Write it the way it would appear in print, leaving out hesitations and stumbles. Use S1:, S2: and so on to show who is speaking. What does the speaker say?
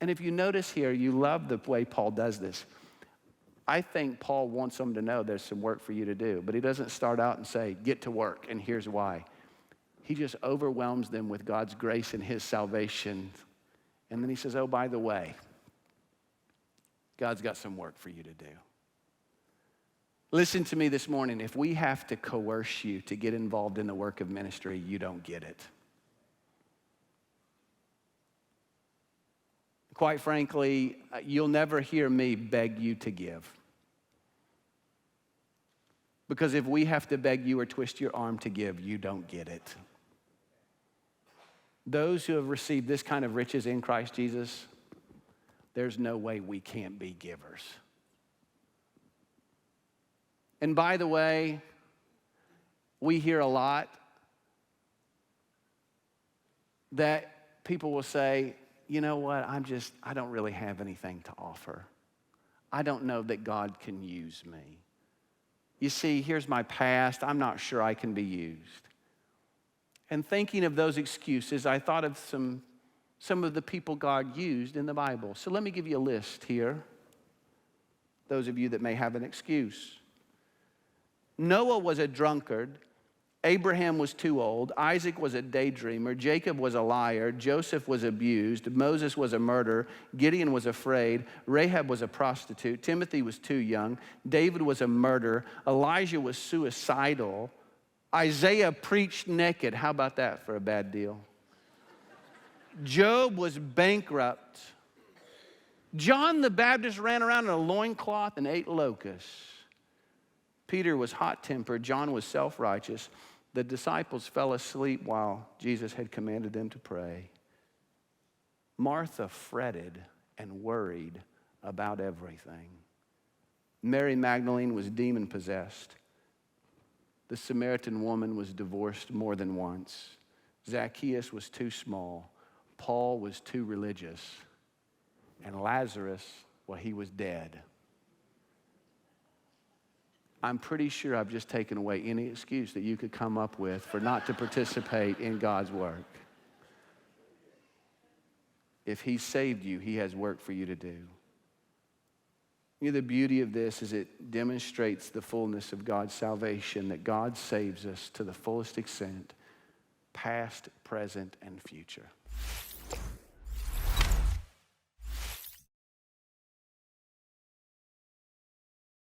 S1: And if you notice here, you love the way Paul does this. I think Paul wants them to know there's some work for you to do, but he doesn't start out and say, get to work, and here's why. He just overwhelms them with God's grace and his salvation. And then he says, oh, by the way, God's got some work for you to do. Listen to me this morning. If we have to coerce you to get involved in the work of ministry, you don't get it. Quite frankly, you'll never hear me beg you to give. Because if we have to beg you or twist your arm to give, you don't get it. Those who have received this kind of riches in Christ Jesus, there's no way we can't be givers. And by the way, we hear a lot that people will say, you know what, I don't really have anything to offer. I don't know that God can use me. You see, here's my past. I'm not sure I can be used. And thinking of those excuses, I thought of some of the people God used in the Bible. So let me give you a list here, those of you that may have an excuse. Noah was a drunkard. Abraham was too old. Isaac was a daydreamer. Jacob was a liar. Joseph was abused. Moses was a murderer. Gideon was afraid. Rahab was a prostitute. Timothy was too young. David was a murderer. Elijah was suicidal. Isaiah preached naked. How about that for a bad deal? Job was bankrupt. John the Baptist ran around in a loincloth and ate locusts. Peter was hot-tempered. John was self-righteous. The disciples fell asleep while Jesus had commanded them to pray. Martha fretted and worried about everything. Mary Magdalene was demon-possessed. The Samaritan woman was divorced more than once. Zacchaeus was too small. Paul was too religious. And Lazarus, well, he was dead. I'm pretty sure I've just taken away any excuse that you could come up with for not to participate in God's work. If he saved you, he has work for you to do. You know, the beauty of this is it demonstrates the fullness of God's salvation, that God saves us to the fullest extent, past, present, and future.